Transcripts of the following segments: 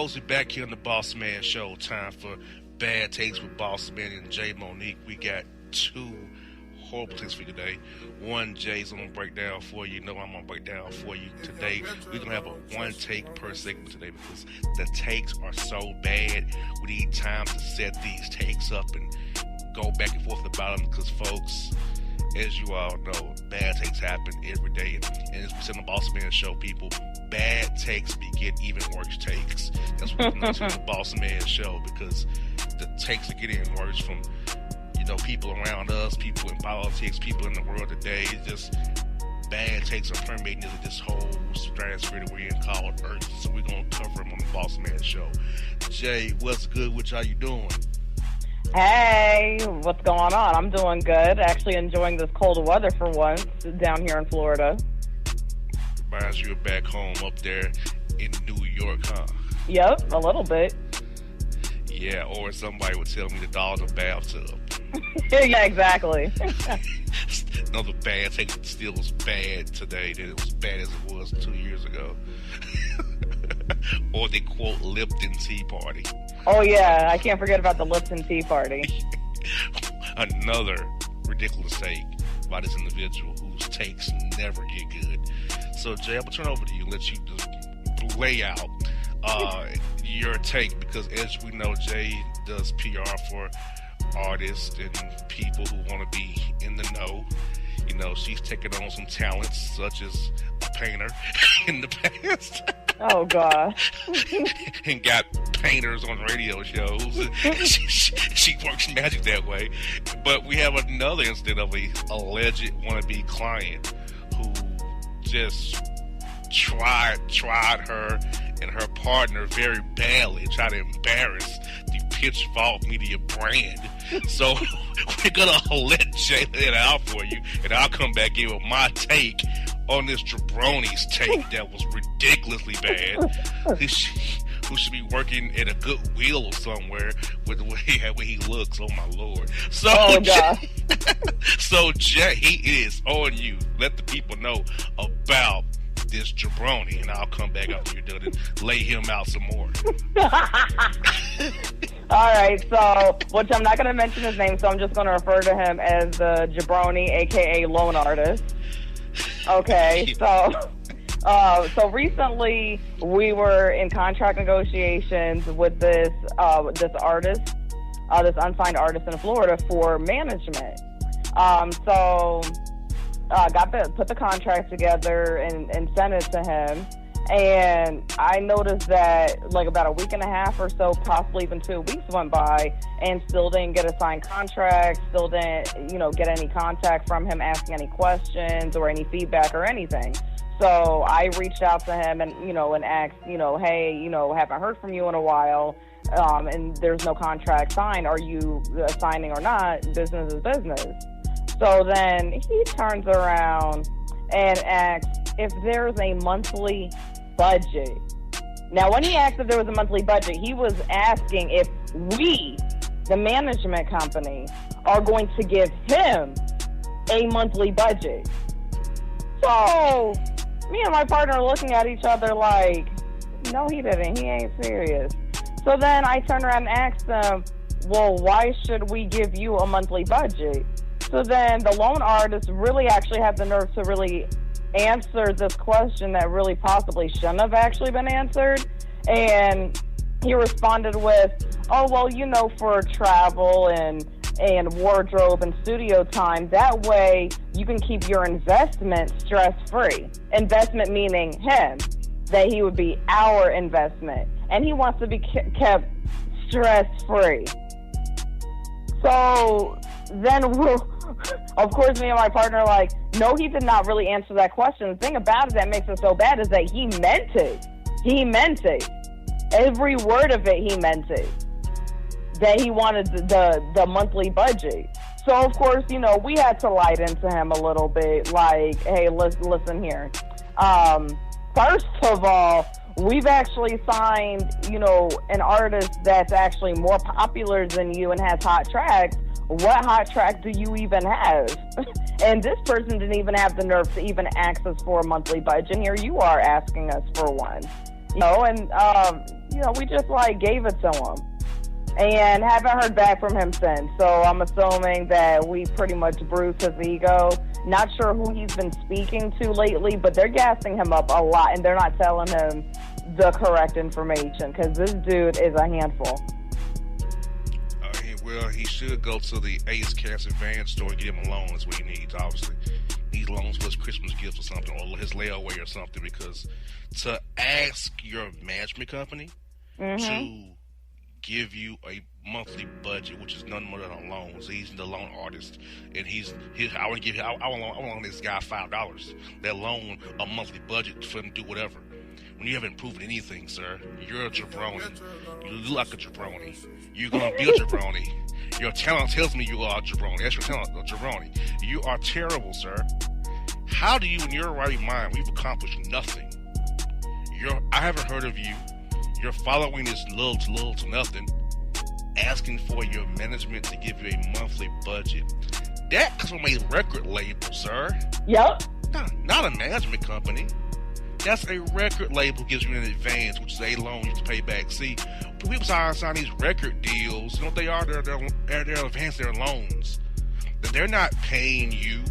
folks, we're back here on the Bossman Show. Time for Bad Takes with Bossman and Jay Monique. We got two horrible takes for you today. One, Jay's going to break down for you. No, I'm going to break down for you today. We're going to have a one take per segment today because the takes are so bad. We need time to set these takes up and go back and forth about them because, folks, as you all know, bad takes happen every day. And as we said on the Bossman Show, people, bad takes beget even worse takes. That's what we're going to do on the Bossman Show, because the takes are getting worse from, you know, people around us, people in politics, people in the world today. It's just bad takes are permeating into this whole stratosphere that we're in called Earth. So we're going to cover them on the Bossman Show. Jay, what's good? How you doing? Hey, what's going on? I'm doing good. Actually enjoying this cold weather for once down here in Florida. Reminds you of back home up there in New York, huh? Yep, a little bit. Yeah, or somebody would tell me the dog's a bathtub. Yeah, exactly. Another bad take still was bad today than it was bad as it was 2 years ago. Or the quote Lipton Tea Party. Oh yeah, I can't forget about the Lipton Tea Party. Another ridiculous take by this individual whose takes never get good. So Jay, I'm gonna turn over to you and let you just lay out your take, because as we know, Jay does PR for artists and people who want to be in the know. You know, she's taken on some talents such as a painter in the past. Oh, God. And got painters on radio shows. She works magic that way. But we have another incident of a alleged wannabe client who just tried her and her partner very badly, tried to embarrass the Pitchfork Media brand. So we're going to let Jay lay it out for you, and I'll come back in with my take on this jabroni's take that was ridiculously bad. Who should be working at a Goodwill or somewhere with the way he looks. Oh my Lord! So, oh God. So Jay, he is on you. Let the people know about this jabroni, and I'll come back after you're done and lay him out some more. All right, so, which I'm not going to mention his name, so I'm just going to refer to him as the jabroni, a.k.a. loan artist. Okay, so recently we were in contract negotiations with this artist, this unsigned artist in Florida for management. Put the contract together and sent it to him. And I noticed that like about a week and a half or so, possibly even 2 weeks went by, and still didn't get a signed contract, still didn't, get any contact from him asking any questions or any feedback or anything. So I reached out to him and asked, hey, haven't heard from you in a while, and there's no contract signed. Are you signing or not? Business is business. So then he turns around and asks if there's a monthly budget. Now, when he asked if there was a monthly budget, he was asking if we, the management company, are going to give him a monthly budget. So me and my partner are looking at each other like, no, he didn't. He ain't serious. So then I turned around and asked them, well, why should we give you a monthly budget? So then the loan artist really actually had the nerve to really answer this question that really possibly shouldn't have actually been answered. And he responded with, oh, well, for travel and wardrobe and studio time, that way you can keep your investment stress-free. Investment meaning him, that he would be our investment. And he wants to be kept stress-free. So then, of course, me and my partner are like, no, he did not really answer that question. The thing about it that makes it so bad is that he meant it. He meant it. Every word of it, he meant it. That he wanted the monthly budget. So, of course, we had to light into him a little bit, like, hey, listen here. First of all, we've actually signed, an artist that's actually more popular than you and has hot tracks. What hot track do you even have? And this person didn't even have the nerve to even ask us for a monthly budget. And here you are asking us for one. And we just like gave it to him. And haven't heard back from him since. So I'm assuming that we pretty much bruised his ego. Not sure who he's been speaking to lately, but they're gassing him up a lot, and they're not telling him the correct information because this dude is a handful. Well, he should go to the Ace Cash Advance store and get him a loan. That's what he needs, obviously. He needs loans for his Christmas gifts or something, or his layaway or something, because to ask your management company to give you a monthly budget, which is nothing more than a loan. So he's the loan artist, and I want to loan this guy $5. That loan a monthly budget for him to do whatever. When you haven't proven anything, sir, you're a jabroni. You look like a jabroni. You're gonna be a jabroni. Your talent tells me you are a jabroni. That's your talent, a jabroni. You are terrible, sir. How do you, in your right mind, we've accomplished nothing? I haven't heard of you. Your following is little to nothing. Asking for your management to give you a monthly budget. That comes from a record label, sir. Yep. Not a management company. That's a record label gives you an advance, which is a loan you have to pay back. See, people sign these record deals. You know what they are? They're advance, they're loans. They're not paying you.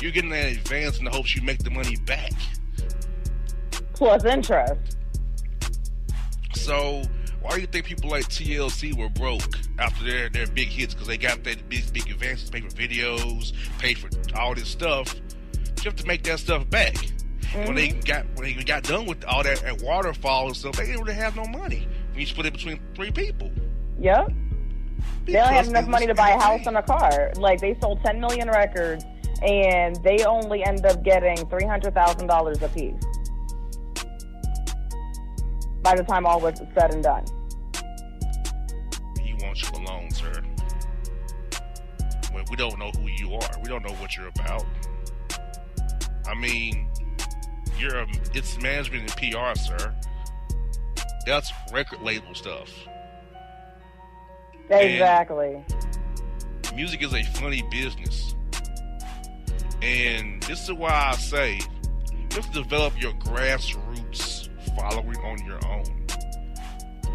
You're getting that advance in the hopes you make the money back. Plus interest. So, why do you think people like TLC were broke after their big hits? Because they got that big advances, paid for videos, paid for all this stuff. You have to make that stuff back. When they got done with all that at Waterfall and stuff, they didn't really have no money. When you split it between 3 people. Yep. They don't have enough money to buy a house and a car. Like, they sold 10 million records, and they only end up getting $300,000 a piece by the time all was said and done. He wants you alone, sir. When we don't know who you are. We don't know what you're about. I mean, it's management and PR, sir. That's record label stuff. Exactly. And music is a funny business. And this is why I say you have to develop your grassroots following on your own.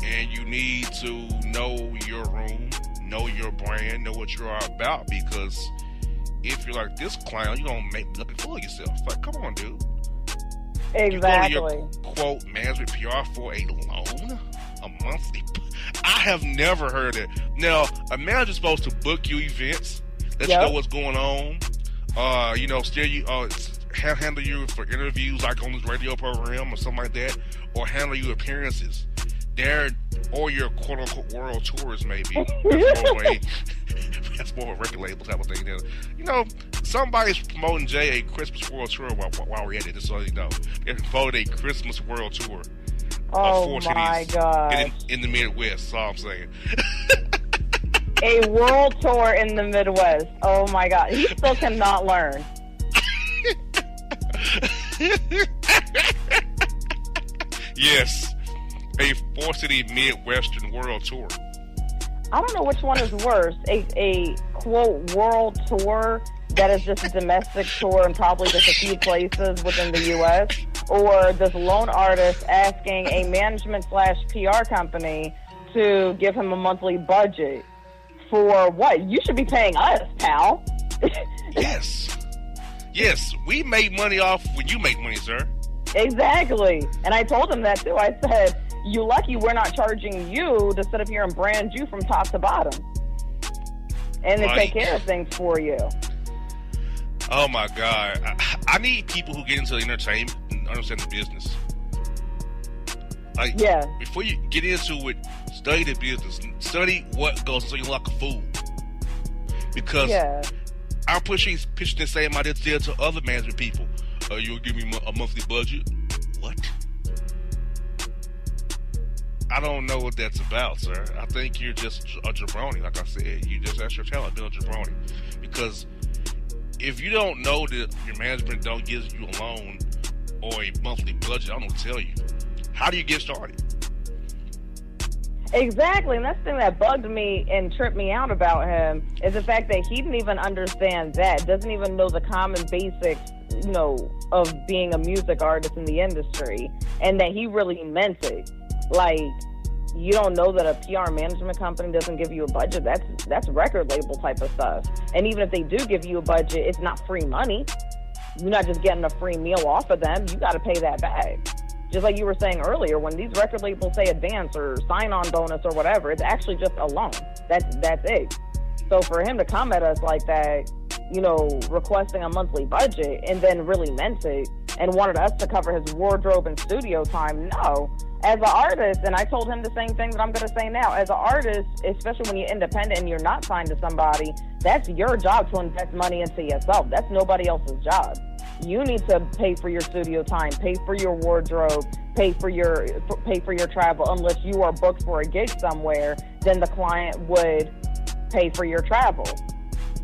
And you need to know your room, know your brand, know what you are about, because if you're like this clown, you're going to make looking fool of yourself. Like, come on, dude. Exactly. You go to your, quote, management PR for a loan? A monthly? I have never heard it. Now, a manager's supposed to book you events, let you know what's going on, steer you, handle you for interviews like on this radio program or something like that, or handle you appearances. Or your quote-unquote world tours, maybe. That's more of a record label type of thing. You know, somebody's promoting Jay a Christmas World Tour while we're at it, just so you know. They're promoting a Christmas World Tour. Oh, my God. In the Midwest, that's all I'm saying. A world tour in the Midwest. Oh, my God. He still cannot learn. Yes. A 4-city Midwestern world tour. I don't know which one is worse. A quote world tour that is just a domestic tour and probably just a few places within the U.S., or this lone artist asking a management/PR company to give him a monthly budget for what? You should be paying us, pal. Yes, we make money off when you make money, sir. Exactly. And I told him that too. I said, you lucky we're not charging you to sit up here and brand you from top to bottom and to take care of things for you. Oh my God. I need people who get into entertainment and understand the business. Like, before you get into it, study the business. Study what goes so you look like a fool. Because I'm pitching the same idea to other management people. You'll give me a monthly budget? What? I don't know what that's about, sir. I think you're just a jabroni, like I said. That's your talent, being a jabroni. Because if you don't know that your management don't give you a loan or a monthly budget, I don't know what to tell you. How do you get started? Exactly, and that's the thing that bugged me and tripped me out about him is the fact that he didn't even understand that, doesn't even know the common basics, of being a music artist in the industry, and that he really meant it. Like, you don't know that a PR management company doesn't give you a budget. That's record label type of stuff. And even if they do give you a budget, it's not free money. You're not just getting a free meal off of them. You got to pay that back. Just like you were saying earlier, when these record labels say advance or sign-on bonus or whatever, it's actually just a loan. That's it. So for him to come at us like that, requesting a monthly budget and then really meant it and wanted us to cover his wardrobe and studio time, no. As an artist, and I told him the same thing that I'm going to say now, as an artist, especially when you're independent and you're not signed to somebody, that's your job to invest money into yourself. That's nobody else's job. You need to pay for your studio time, pay for your wardrobe, pay for your travel. Unless you are booked for a gig somewhere, then the client would pay for your travel.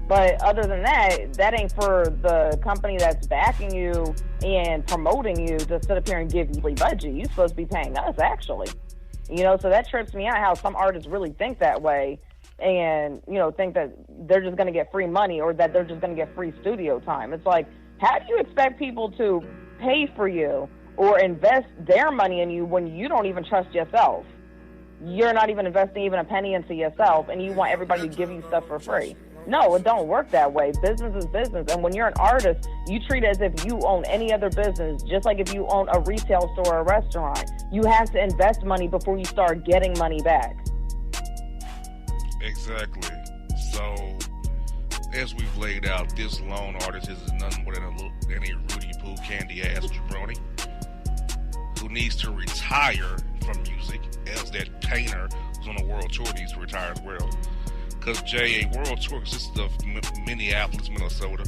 But other than that, that ain't for the company that's backing you and promoting you to sit up here and give you a budget. You're supposed to be paying us, actually. So that trips me out how some artists really think that way and, think that they're just going to get free money or that they're just going to get free studio time. It's like, how do you expect people to pay for you or invest their money in you when you don't even trust yourself? You're not even investing even a penny into yourself, and you want everybody to give you stuff for free. No, it don't work that way. Business is business, and when you're an artist, you treat it as if you own any other business, just like if you own a retail store or a restaurant. You have to invest money before you start getting money back. Exactly. So, as we've laid out, this lone artist is nothing more than a Rudy Poo candy ass jabroni who needs to retire from music, as that painter who's on a world tour needs to retire as well. Because Jay, a world tour consists of Minneapolis, Minnesota,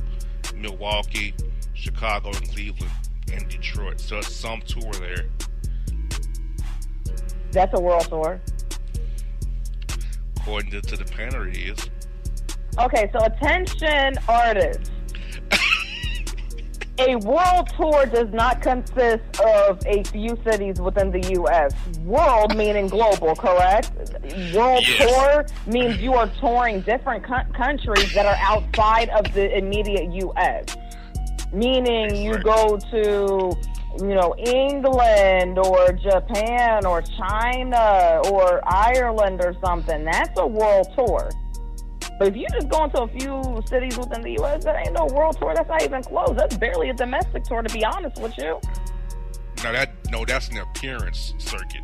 Milwaukee, Chicago, and Cleveland, and Detroit. So it's some tour there. That's a world tour. According to the painter, it is. Okay, so attention artists. A world tour does not consist of a few cities within the U.S. World meaning global, correct? World tour means you are touring different countries that are outside of the immediate U.S. Meaning you go to, England or Japan or China or Ireland or something. That's a world tour. But if you just go into a few cities within the U.S., that ain't no world tour. That's not even close. That's barely a domestic tour, to be honest with you. That's an appearance circuit.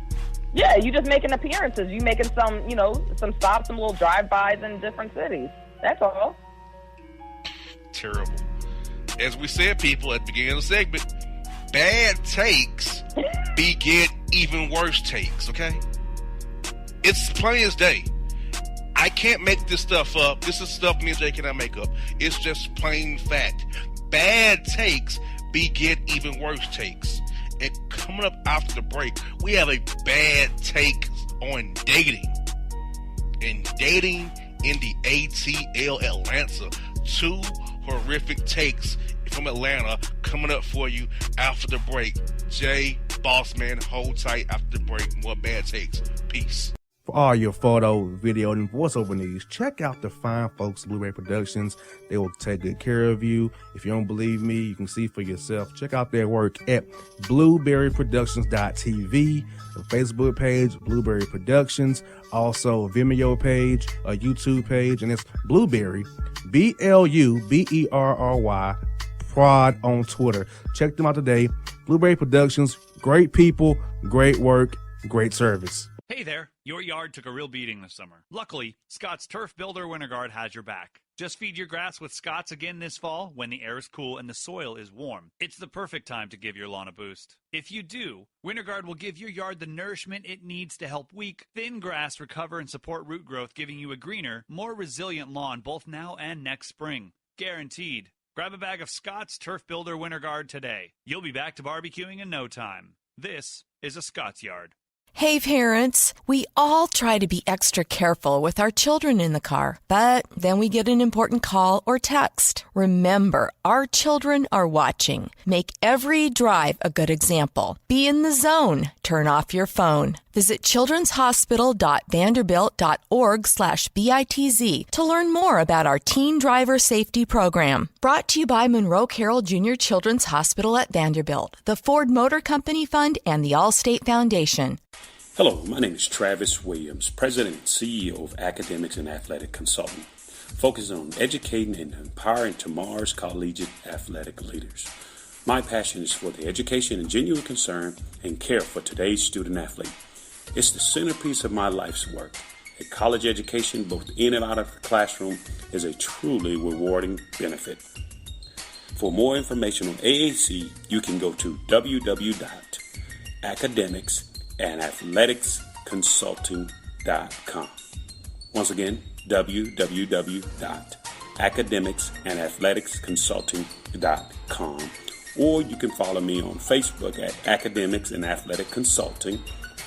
Yeah, you just making appearances. You making some stops, some little drive-bys in different cities. That's all. Terrible. As we said, people, at the beginning of the segment, bad takes beget even worse takes, okay? It's plain as day. I can't make this stuff up. This is stuff me and Jay cannot make up. It's just plain fact. Bad takes beget even worse takes. And coming up after the break, we have a bad take on dating. And dating in the ATL Atlanta. 2 horrific takes from Atlanta coming up for you after the break. Jay, Bossman, hold tight after the break. More bad takes. Peace. For all your photo, video, and voiceover needs, check out the fine folks at Blueberry Productions. They will take good care of you. If you don't believe me, you can see for yourself. Check out their work at blueberryproductions.tv, the Facebook page, Blueberry Productions, also a Vimeo page, a YouTube page, and it's Blueberry, BLUBERRY, Prod on Twitter. Check them out today. Blueberry Productions, great people, great work, great service. Hey there, your yard took a real beating this summer. Luckily, Scott's Turf Builder Winter Guard has your back. Just feed your grass with Scott's again this fall when the air is cool and the soil is warm. It's the perfect time to give your lawn a boost. If you do, Winter Guard will give your yard the nourishment it needs to help weak, thin grass recover and support root growth, giving you a greener, more resilient lawn both now and next spring. Guaranteed. Grab a bag of Scott's Turf Builder Winter Guard today. You'll be back to barbecuing in no time. This is a Scott's Yard. Hey parents, we all try to be extra careful with our children in the car, but then we get an important call or text. Remember, our children are watching. Make every drive a good example. Be in the zone. Turn off your phone. Visit childrenshospital.vanderbilt.org/BITZ to learn more about our teen driver safety program. Brought to you by Monroe Carroll Jr. Children's Hospital at Vanderbilt, the Ford Motor Company Fund, and the Allstate Foundation. Hello, my name is Travis Williams, President and CEO of Academics and Athletic Consulting, focusing on educating and empowering tomorrow's collegiate athletic leaders. My passion is for the education and genuine concern and care for today's student athlete. It's the centerpiece of my life's work. A college education, both in and out of the classroom, is a truly rewarding benefit. For more information on AAC, you can go to www.academicsandathleticsconsulting.com. Once again, www.academicsandathleticsconsulting.com. Or you can follow me on Facebook at Academics and Athletic Consulting,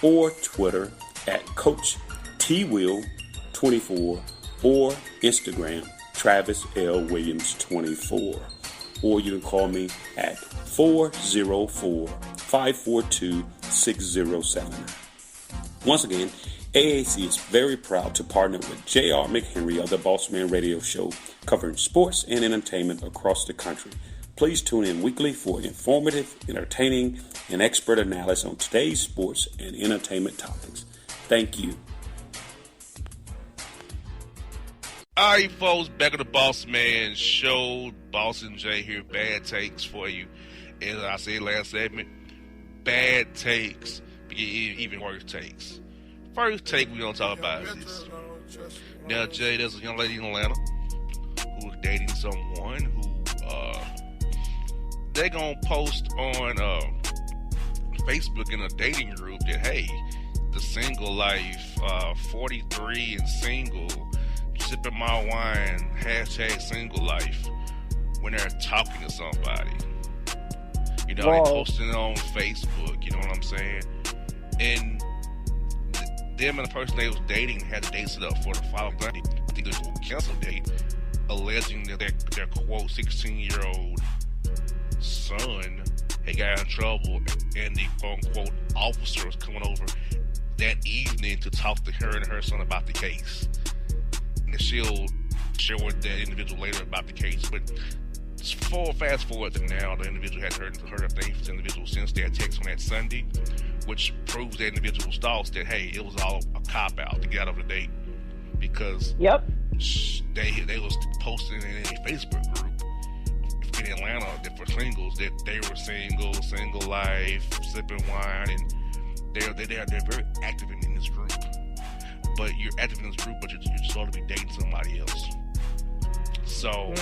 or Twitter at Coach TWill24, or Instagram Travis L. Williams 24. Or you can call me at 404-542-6079. Once again, AAC is very proud to partner with J.R. McHenry of the Bossman Radio Show, covering sports and entertainment across the country. Please tune in weekly for informative, entertaining, and expert analysis on today's sports and entertainment topics. Thank you. All right, folks, back at the Bossman Show. Boss and Jay here. Bad takes for you. As I said last segment, bad takes, even worse takes. First take we're going to talk about is this. Now, Jay, there's a young lady in Atlanta who's dating someone who they going to post on Facebook in a dating group that, hey, the single life, 43 and single, sipping my wine, hashtag single life, when they're talking to somebody. You know, they posting it on Facebook, you know what I'm saying? And them and the person they was dating had the date set up for the following night. I think it was a cancel date, alleging that their quote 16-year-old son had got in trouble, and the quote-unquote officer was coming over that evening to talk to her and her son about the case. And she'll share with that individual later about the case. But fast forward to now, the individual had heard of things from the individual since they had text on that Sunday, which proves the individual's thoughts that, hey, it was all a cop-out to get out of the date, because they was posting in a Facebook group in Atlanta that for singles that they were single life, sipping wine, and they're very active in this group. But you're active in this group, but you're sort of be dating somebody else. So,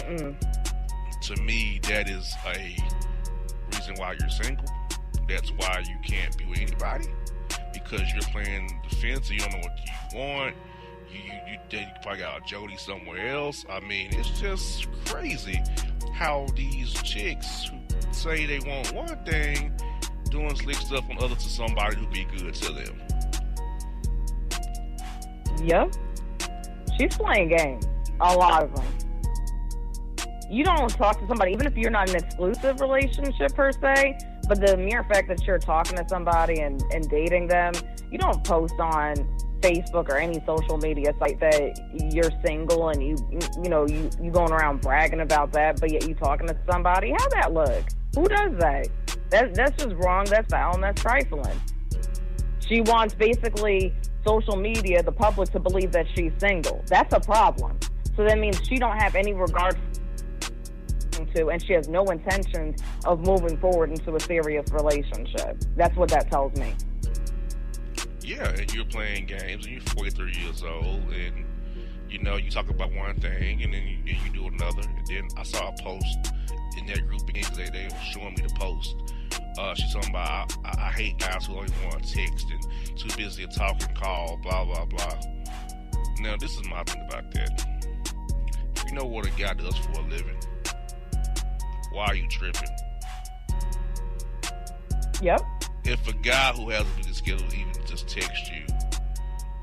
to me, that is a reason why you're single. That's why you can't be with anybody, because you're playing defense. You don't know what you want. You probably got a Jody somewhere else. I mean, it's just crazy how these chicks who say they want one thing doing slick stuff on others to somebody who be good to them. Yep. She's playing games. A lot of them. You don't talk to somebody, even if you're not in an exclusive relationship per se, but the mere fact that you're talking to somebody and dating them, you don't post on Facebook or any social media site that you're single and you going around bragging about that, but yet you talking to somebody. How'd that look? Who does that? That's just wrong. That's foul, and that's trifling. She wants basically social media, the public, to believe that she's single. That's a problem. So that means she don't have any regard to, and she has no intentions of moving forward into a serious relationship. That's what that tells me. Yeah, and you're playing games, and you're 43 years old, and you talk about one thing, and then you do another. And then I saw a post in that group again, because they were showing me the post. She's talking about, I hate guys who only want to text and too busy to talk and call, blah, blah, blah. Now, this is my thing about that. If you know what a guy does for a living, why are you tripping? Yep. if a guy who has a good skill even just text you,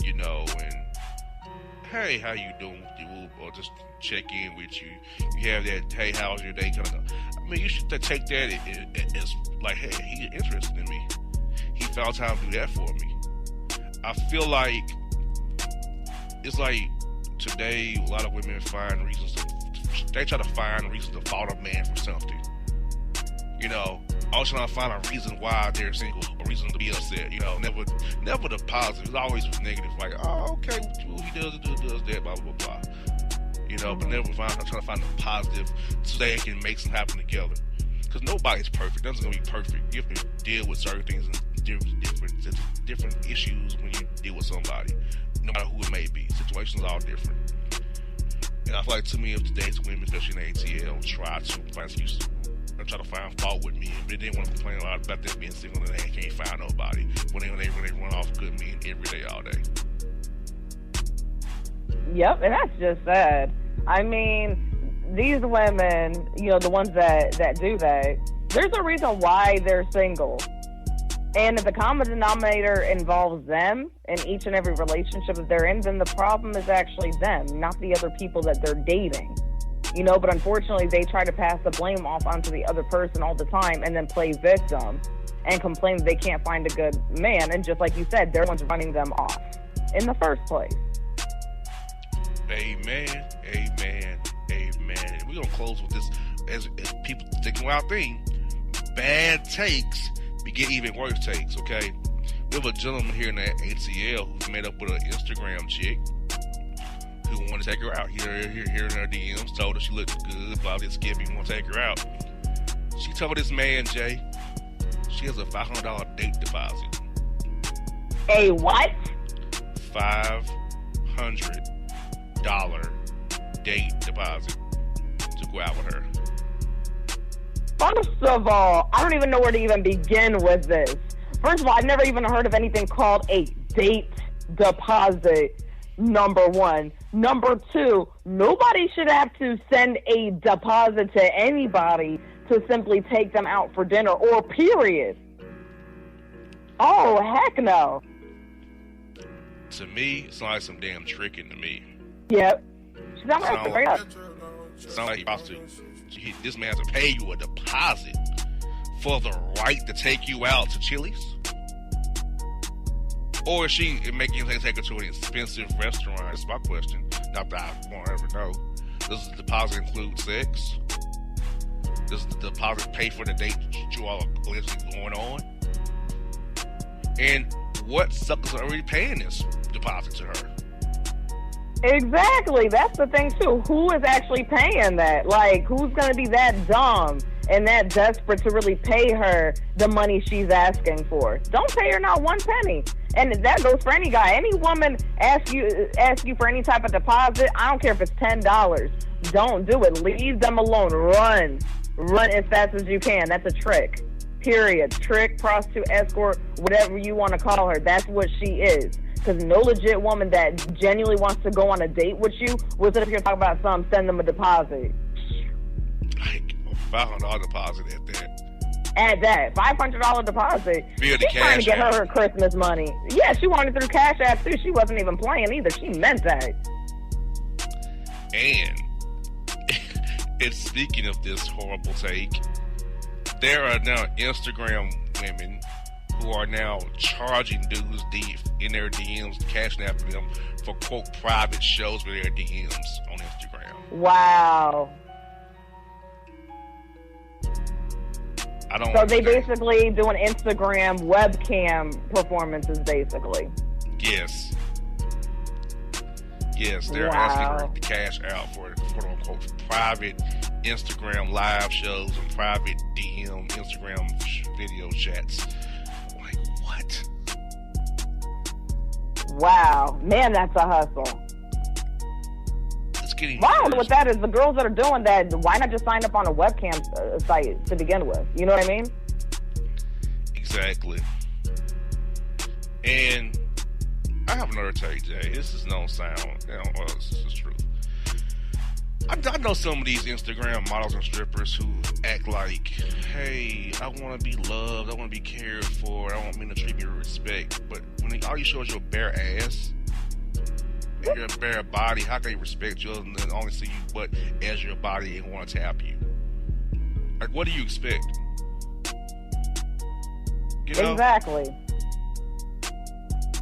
you know, and hey, how you doing with you, or just check in with you, you have that, hey, how's your day kind of. I mean, you should take that as like, hey, he's interested in me. He found time to do that for me. I feel like it's like today, a lot of women find reasons they try to find reasons to fault a man for something. You know, always trying to find a reason why they're single, a reason to be upset. You know, never the positive. It's always negative. Like, oh, okay, well, he does that, blah blah blah. You know, but never trying to find the positive so they can make something happen together. Because nobody's perfect. Nothing's gonna be perfect. You have to deal with certain things and different issues when you deal with somebody, no matter who it may be. Situations are all different. And I feel like too many of today's women, especially in ATL, try to find excuses. They try to find fault with men, but they didn't want to complain a lot about them being single and they can't find nobody when they run off good men every day, all day. Yep, and that's just sad. I mean, these women, you know, the ones that do that, there's a reason why they're single. And if the common denominator involves them in each and every relationship that they're in, then the problem is actually them, not the other people that they're dating. You know, but unfortunately, they try to pass the blame off onto the other person all the time and then play victim and complain that they can't find a good man. And just like you said, they're the ones running them off in the first place. Amen, amen, amen. And we're going to close with this as people thinking our thing. Bad takes beget even worse takes, okay? We have a gentleman here in the ATL who's made up with an Instagram chick who wanted to take her out. Here in her DMs, told her she looked good, blah, this skipping, want to take her out. She told this man, Jay, she has a $500 date deposit. A what? $500 date deposit to go out with her. First of all, I don't even know where to even begin with this. First of all, I've never even heard of anything called a date deposit, number one. Number two, nobody should have to send a deposit to anybody to simply take them out for dinner or period. Oh, heck no. To me, it's like some damn tricking to me. Yep. She's not going to straight up. Sounds like he wants to. This man has to pay you a deposit for the right to take you out to Chili's? Or is she making you take her to an expensive restaurant? That's my question. Not that I won't ever know. Does the deposit include sex? Does the deposit pay for the date you all are allegedly going on? And what suckers are already paying this deposit to her? Exactly. That's the thing, too. Who is actually paying that? Like, who's going to be that dumb and that desperate to really pay her the money she's asking for? Don't pay her not one penny. And that goes for any guy. Any woman ask you for any type of deposit, I don't care if it's $10. Don't do it. Leave them alone. Run as fast as you can. That's a trick. Period. Trick, prostitute, escort, whatever you want to call her. That's what she is. Because no legit woman that genuinely wants to go on a date with you will sit up here and talk about something, send them a deposit. Like a $500 deposit at that. At that, $500 deposit. Via the She's trying to get Cash her Christmas money. Yeah, she wanted it through Cash App too. She wasn't even playing either. She meant that. And speaking of this horrible take, there are now Instagram women who are now charging dudes in their DMs, cashing after them for, quote, private shows with their DMs on Instagram. Wow. So they basically do an Instagram webcam performances, basically. Yes. Yes, they're asking her to cash out for quote-unquote private Instagram live shows and private DM Instagram video chats. Like, what? Wow. Man, that's a hustle. It's getting Wow, what that is, the girls that are doing that, why not just sign up on a webcam site to begin with? You know what I mean? Exactly. And I have another take, Jay. This is no sound. This is truth. I know some of these Instagram models and strippers who act like, hey, I want to be loved, I want to be cared for, I want men to treat me with respect. But when all you show is your bare ass and your bare body, how can they respect you other than only see you but as your body and want to tap you? Like, what do you expect? You know? Exactly.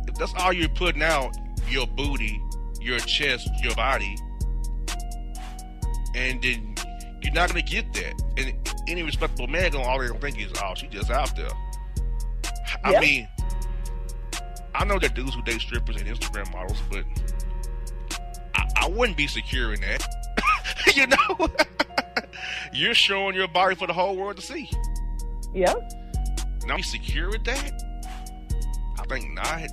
If that's all you're putting out, your booty, your chest, your body, and then you're not gonna get that. And any respectable man gonna think is, oh, she just out there. I mean, I know that dudes who date strippers and Instagram models, but I wouldn't be secure in that. You know, you're showing your body for the whole world to see. Yeah. Now you secure with that? I think not.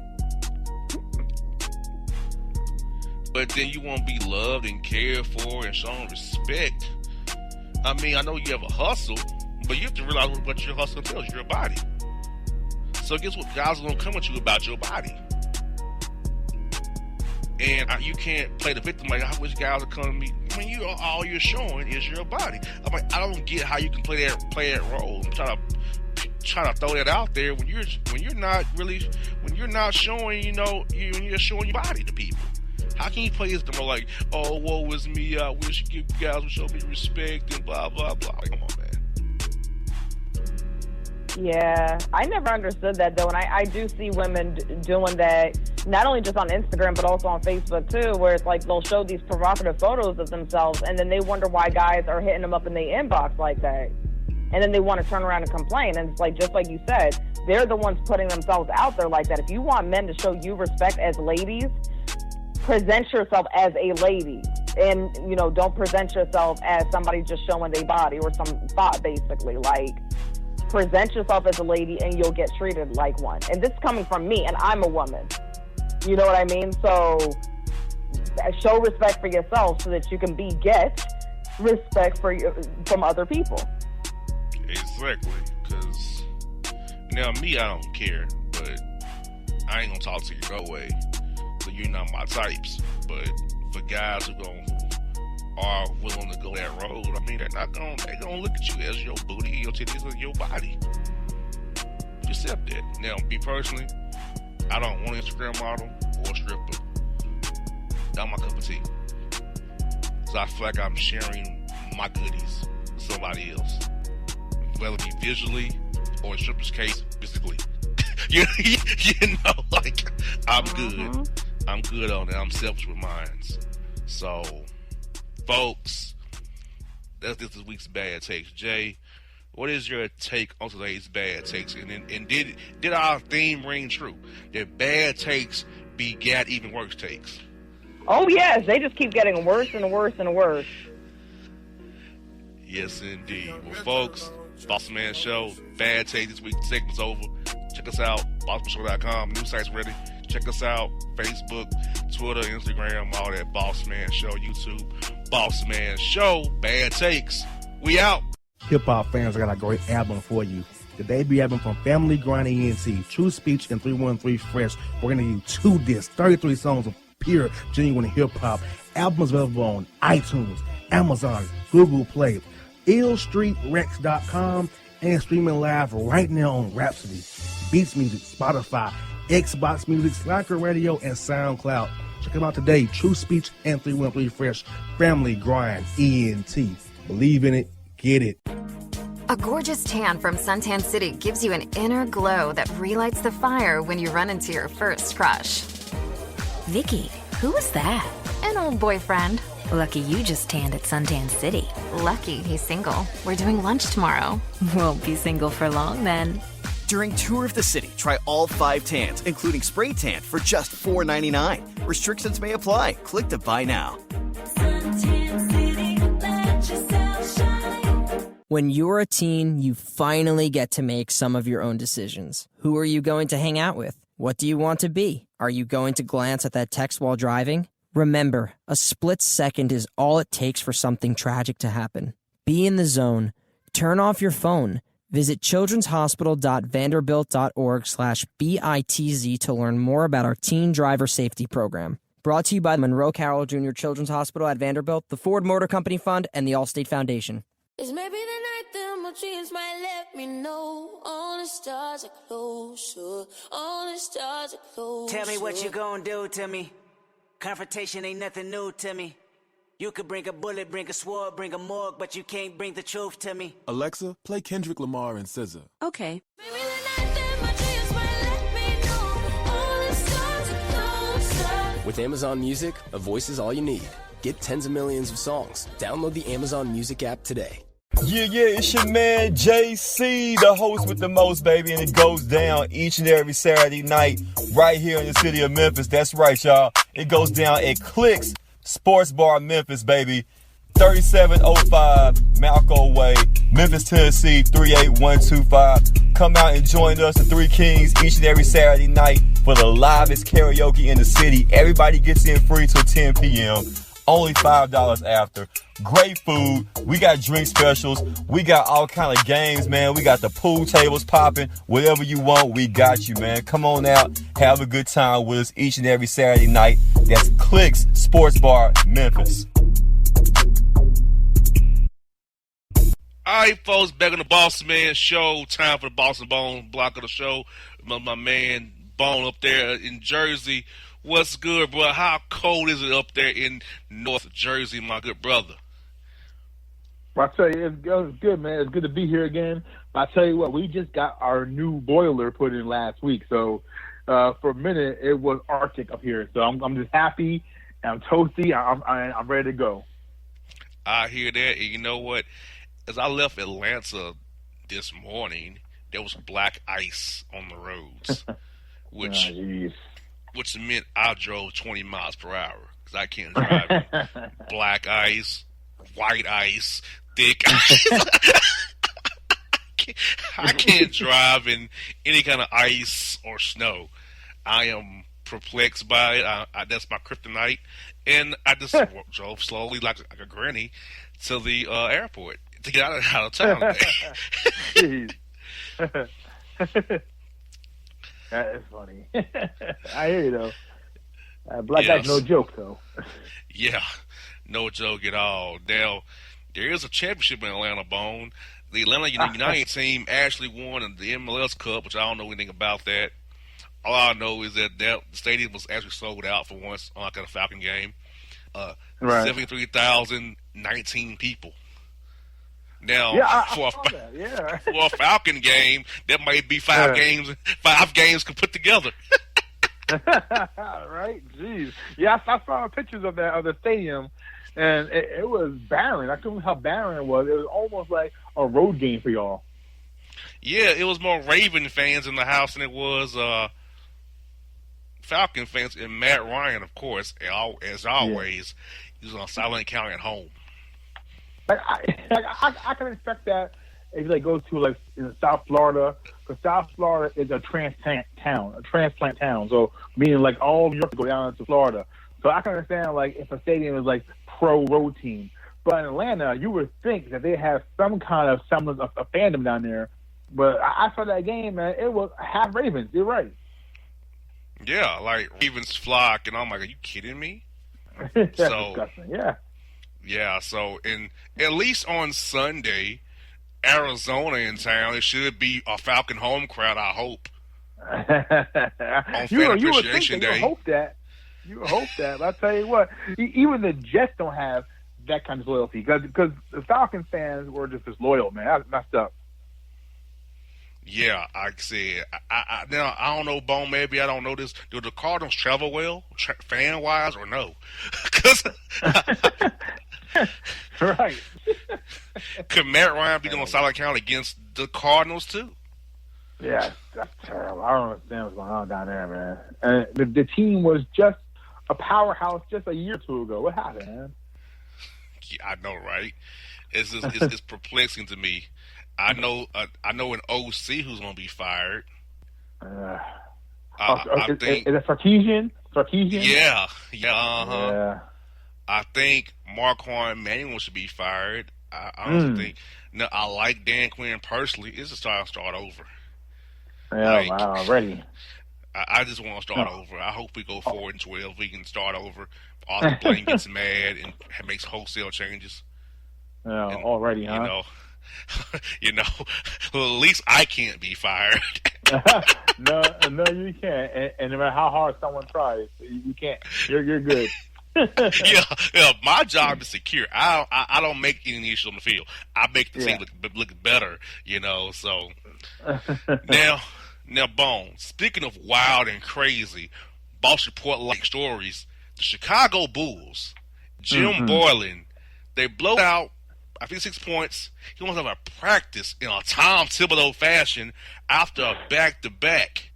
But then you want to be loved and cared for and shown respect. I mean, I know you have a hustle, but you have to realize what your hustle entails, your body. So guess what? Guys are going to come at you about your body. And you can't play the victim like, I wish guys would come to me. I mean, all you're showing is your body. I'm like, I don't get how you can play that role. I'm trying to throw that out there when you're not showing, you know, when you're showing your body to people. How can you play this role like, oh, woe is me, I wish you guys would show me respect and blah, blah, blah. Like, come on, man. Yeah, I never understood that, though, and I do see women doing that, not only just on Instagram, but also on Facebook, too, where it's like they'll show these provocative photos of themselves, and then they wonder why guys are hitting them up in the inbox like that. And then they want to turn around and complain, and it's like, just like you said, they're the ones putting themselves out there like that. If you want men to show you respect as ladies, present yourself as a lady, and, you know, don't present yourself as somebody just showing their body or some thought, basically. Like, present yourself as a lady and you'll get treated like one. And this is coming from me, and I'm a woman. You know what I mean? So show respect for yourself so that you can get respect from other people. Exactly. Because now me, I don't care, but I ain't gonna talk to you no way. So you're not my types. But for guys who are willing to go that road, I mean, they're gonna look at you as your booty, your titties, or your body. You accept that. Now, me personally, I don't want an Instagram model or a stripper. Not my cup of tea. So I feel like I'm sharing my goodies with somebody else, whether it be visually or in stripper's case, physically. you know, like, I'm good. I'm good on it. I'm selfish with mine. So, folks, that's this week's Bad Takes. Jay, what is your take on today's Bad Takes? And did our theme ring true? That bad takes begat even worse takes? Oh, yes. They just keep getting worse and worse and worse. Yes, indeed. Well, folks, Bossman Show, Bad Takes this week. The segment's over. Check us out, bossmanshow.com. New site's ready. Check us out, Facebook, Twitter, Instagram, all that. Bossman Show, YouTube, Bossman Show, Bad Takes. We out. Hip-hop fans, I got a great album for you. The debut album from Family Grind ENT, True Speech and 313 Fresh. We're going to give you 2 discs, 33 songs of pure, genuine hip-hop. Albums available on iTunes, Amazon, Google Play, illstreetrex.com, and streaming live right now on Rhapsody, Beats Music, Spotify, Xbox Music, Slacker Radio, and SoundCloud. Check them out today. True Speech and 313 Fresh. Family Grind ENT. Believe in it. Get it. A gorgeous tan from Suntan City gives you an inner glow that relights the fire when you run into your first crush. Vicky, who was that? An old boyfriend. Lucky you just tanned at Suntan City. Lucky he's single. We're doing lunch tomorrow. Won't be single for long then. During Tour of the City, try all 5 tans, including spray tan, for just $4.99. Restrictions may apply. Click to buy now. When you're a teen, you finally get to make some of your own decisions. Who are you going to hang out with? What do you want to be? Are you going to glance at that text while driving? Remember, a split second is all it takes for something tragic to happen. Be in the zone. Turn off your phone. Visit childrenshospital.vanderbilt.org/BITZ to learn more about our teen driver safety program. Brought to you by the Monroe Carroll Jr. Children's Hospital at Vanderbilt, the Ford Motor Company Fund, and the Allstate Foundation. It's maybe the night that my dreams might let me know. All the stars are closer. All the stars are closer. Tell me what you gonna do to me. Confrontation ain't nothing new to me. You could bring a bullet, bring a sword, bring a morgue, but you can't bring the truth to me. Alexa, play Kendrick Lamar and SZA. Okay. Maybe the night that my dreams might let me know. All the stars are closer. With Amazon Music, a voice is all you need. Get tens of millions of songs. Download the Amazon Music app today. Yeah, it's your man JC, the host with the most, baby, and it goes down each and every Saturday night right here in the city of Memphis. That's right, y'all. It goes down at Clicks Sports Bar Memphis, baby. 3705 Malco Way, Memphis, Tennessee, 38125. Come out and join us, the Three Kings, each and every Saturday night for the livest karaoke in the city. Everybody gets in free till 10 p.m. Only $5 after. Great food. We got drink specials. We got all kind of games, man. We got the pool tables popping. Whatever you want, we got you, man. Come on out. Have a good time with us each and every Saturday night. That's Clicks Sports Bar, Memphis. All right, folks, back on the Bossman show. Time for the Boston Bone block of the show. My man Bone up there in Jersey. What's good, bro? How cold is it up there in North Jersey, my good brother? Well, I tell you, it's good, man. It's good to be here again. I tell you what, we just got our new boiler put in last week, so for a minute it was Arctic up here. So I'm just happy. I'm toasty. I'm ready to go. I hear that, and you know what? As I left Atlanta this morning, there was black ice on the roads, which meant I drove 20 miles per hour because I can't drive black ice, white ice, thick ice. I can't drive in any kind of ice or snow. I am perplexed by it. That's my kryptonite. And I just drove slowly like a granny to the airport to get out of town today. That is funny. I hear you, though. Black guy's no joke, though. Yeah, no joke at all. Now, there is a championship in Atlanta, Bone. The Atlanta United team actually won the MLS Cup, which I don't know anything about that. All I know is that the stadium was actually sold out for once on like a Falcon game. Right. 73,019 people. Now, for a Falcon game, that might be five games can put together. Right? Jeez. Yeah, I saw pictures of the stadium, and it was barren. I couldn't believe how barren it was. It was almost like a road game for y'all. Yeah, it was more Raven fans in the house than it was Falcon fans. And Matt Ryan, of course, as always, he was on silent count at home. I can expect that if you go to in South Florida, because South Florida is a transplant town. So meaning all of Europe go down to Florida. So I can understand if a stadium is pro road team, but in Atlanta you would think that they have some kind of semblance of fandom down there. But I saw that game, man. It was half Ravens. You're right. Yeah, Ravens flock, and I'm like, are you kidding me? That's disgusting. Yeah. Yeah, so at least on Sunday, Arizona in town, it should be a Falcon home crowd, I hope. On Fan Appreciation Day. You would hope that. But I tell you what, even the Jets don't have that kind of loyalty because the Falcon fans were just as loyal, man. That's messed up. Yeah, I said. Now, I don't know, Bone, maybe I don't know this. Do the Cardinals travel well, fan-wise, or no? Right. Could Matt Ryan be doing solid count against the Cardinals, too? Yeah, that's terrible. I don't understand what's going on down there, man. And the team was just a powerhouse just a year or two ago. What happened, man? Yeah, I know, right? It's perplexing to me. I know an OC who's going to be fired. I think is it Sarkisian? Yeah, uh-huh. Yeah. I think Marquand Manuel should be fired. I honestly think. No, I like Dan Quinn personally. It's just time to start over. Yeah, wow, already. I just want to start over. I hope we go 4-12. We can start over. Arthur Blank gets mad and makes wholesale changes. Yeah, already, huh? Well, at least I can't be fired. No, you can't. And no matter how hard someone tries, you can't. You're good. yeah. My job is secure. I don't make any issues on the field. I make the team look better. So now, Bone. Speaking of wild and crazy, Boss Report like stories. The Chicago Bulls, Jim Boylan, they blow out, I think 6 points. He wants to have a practice in a Tom Thibodeau fashion after a back-to-back.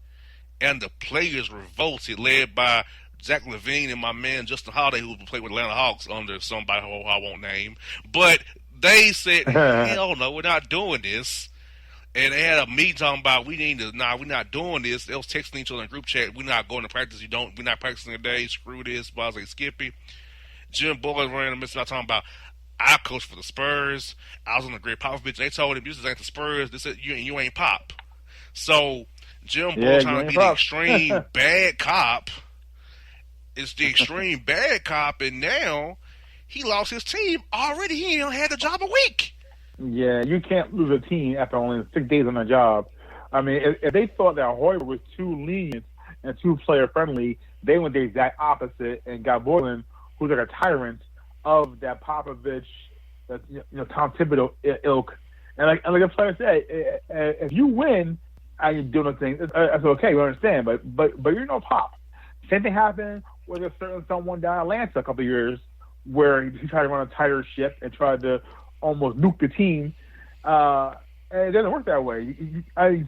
And the players revolted, led by Zach LaVine and my man Justin Holiday, who played with Atlanta Hawks under somebody who I won't name. But they said, hell no, we're not doing this. And they had a meeting talking about we're not doing this. They was texting each other in group chat. We're not going to practice. We're not practicing today. Screw this. I was like, Skippy. Jim Boylan ran a mess about talking about, I coach for the Spurs. I was on the Greg Popovich. They told him, this ain't the Spurs. They said, you ain't Pop. So Jim Boylan trying to be the extreme bad cop. It's the extreme bad cop, and now he lost his team already. He ain't had the job a week. Yeah, you can't lose a team after only 6 days on the job. I mean, if they thought that Hoiberg was too lenient and too player-friendly, they went the exact opposite and got Boylan, who's like a tyrant of that Popovich, that Tom Thibodeau ilk. And like the player said, if you win and you do nothing, that's okay, we understand. But you're no Pop. Same thing happened with a certain someone down in Atlanta a couple of years where he tried to run a tighter ship and tried to almost nuke the team. And it doesn't work that way.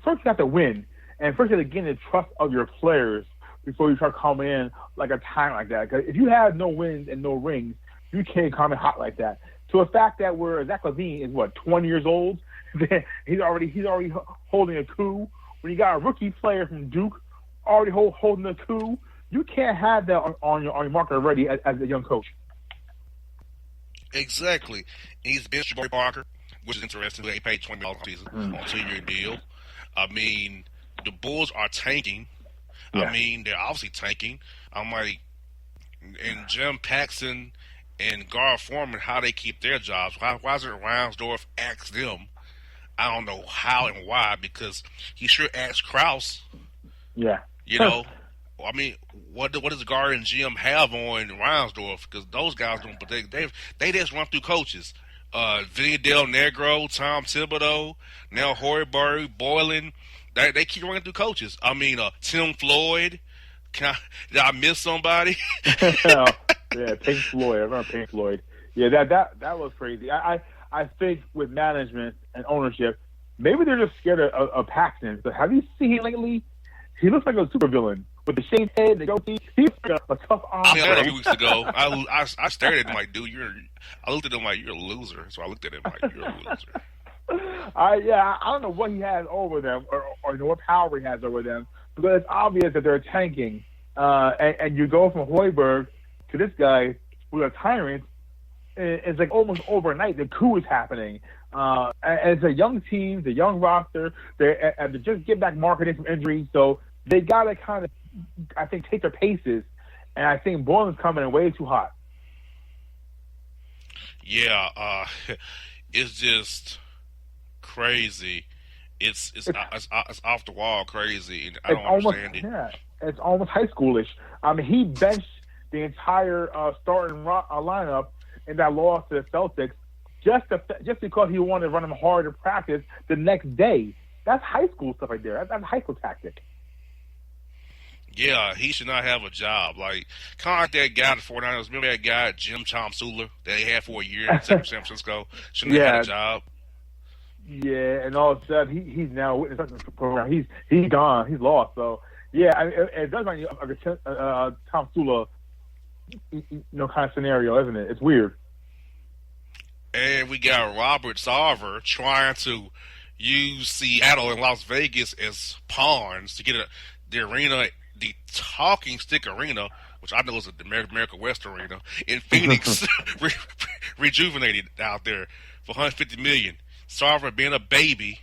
First you have to win. And first you have to gain the trust of your players before you start coming in like a time like that. Because if you have no wins and no rings, you can't come in hot like that. To a fact that where Zach LaVine is, 20 years old? he's already holding a coup. When you got a rookie player from Duke already holding a coup, you can't have that on your market already as a young coach. Exactly. And he's benched Jabari Parker, which is interesting. They paid $20 a season on a 2-year deal. I mean, the Bulls are tanking. Yeah. I mean, they're obviously tanking. I'm like, and Jim Paxson and Gar Forman, how they keep their jobs. Why is it Reinsdorf asks them? I don't know how and why, because he sure asked Krause. Yeah. I mean, what does Gar and Jim have on Reinsdorf? Because those guys don't, but they just run through coaches. Vinny Del Negro, Tom Thibodeau, now Hoiberg, Boylan. They keep running through coaches. I mean, Tim Floyd. Did I miss somebody? Yeah, Pink Floyd. I remember Pink Floyd. Yeah, that was crazy. I think with management and ownership, maybe they're just scared of Paxton. But have you seen him lately? He looks like a supervillain with the shaved head, the goatee. He's like a tough arm. I mean, a few weeks ago, I stared at him like, dude, I looked at him like, you're a loser. So I looked at him like, you're a loser. I don't know what he has over them or what power he has over them, because it's obvious that they're tanking. And you go from Hoiberg to this guy who's a tyrant. It's like almost overnight the coup is happening. And it's a young team, the young roster. They just get back marketing from injuries, so they got to kind of, I think, take their paces. And I think Boylan's coming in way too hot. Yeah, it's just crazy. It's off the wall crazy. And I don't understand it. Yeah, it's almost high schoolish. I mean, he benched the entire starting lineup in that loss to the Celtics just because he wanted to run them hard in practice the next day. That's high school stuff right there. That's a high school tactic. Yeah, he should not have a job. Like, kind of like that guy at the 49ers. Remember that guy, Jim Tomsula, that they had for a year in San Francisco? Shouldn't have had a job. Yeah, and all of a sudden, he's now with the program. He's gone. He's lost. So, yeah, it does remind you of a Tomsula kind of scenario, isn't it? It's weird. And we got Robert Sarver trying to use Seattle and Las Vegas as pawns to get the arena, the Talking Stick Arena, which I know is the America West Arena, in Phoenix, rejuvenated out there for $150 million. Sarver being a baby,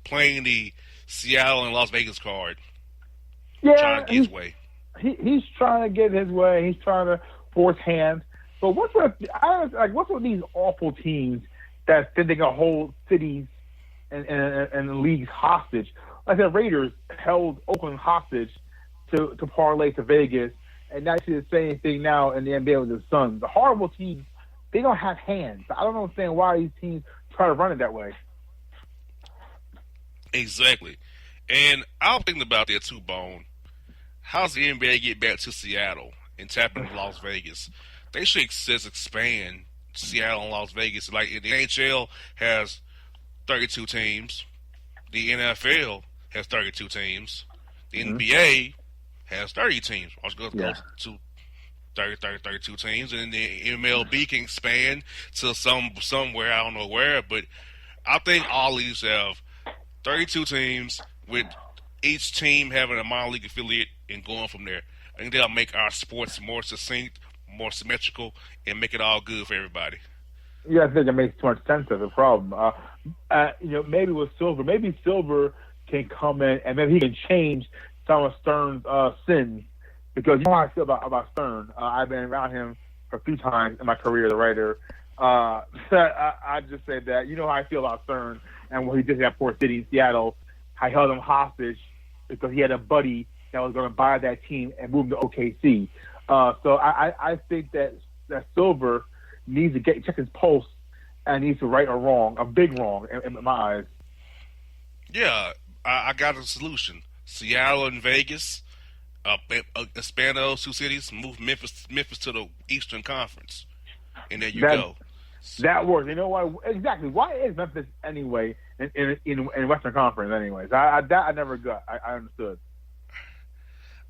playing the Seattle and Las Vegas card. trying to get his way. He's trying to get his way. He's trying to force hand. But what's with these awful teams that think they can hold cities and leagues hostage? Like the Raiders held Oakland hostage to parlay to Vegas, and now you see the same thing now in the NBA with the Suns. The horrible teams, they don't have hands. I don't understand why these teams try to run it that way. Exactly. And I'm thinking about that too, Bone. How's the NBA get back to Seattle and tap into Las Vegas? They should just expand Seattle and Las Vegas. Like the NHL has 32 teams. The NFL has 32 teams. The NBA has 30 teams. I was going to go to 32 teams. And the MLB can expand to somewhere, I don't know where. But I think all these have 32 teams with each team having a minor league affiliate and going from there. I think that'll make our sports more succinct, more symmetrical, and make it all good for everybody. Yeah, I think it makes too much sense as a problem. Maybe with Silver, Silver can come in and maybe he can change some of Stern's sins, because you know how I feel about Stern. I've been around him for a few times in my career as a writer. I just say that you know how I feel about Stern and what he did at Port City in Seattle. I held him hostage because he had a buddy that was going to buy that team and move him to OKC. So I think that Silver needs to check his pulse and needs to right a wrong, a big wrong in my eyes. Yeah, I got a solution. Seattle and Vegas, expand those two cities, move Memphis to the Eastern Conference, and there you go. That works. You know why? Exactly. Why is Memphis anyway in Western Conference anyways? I never got. I understood.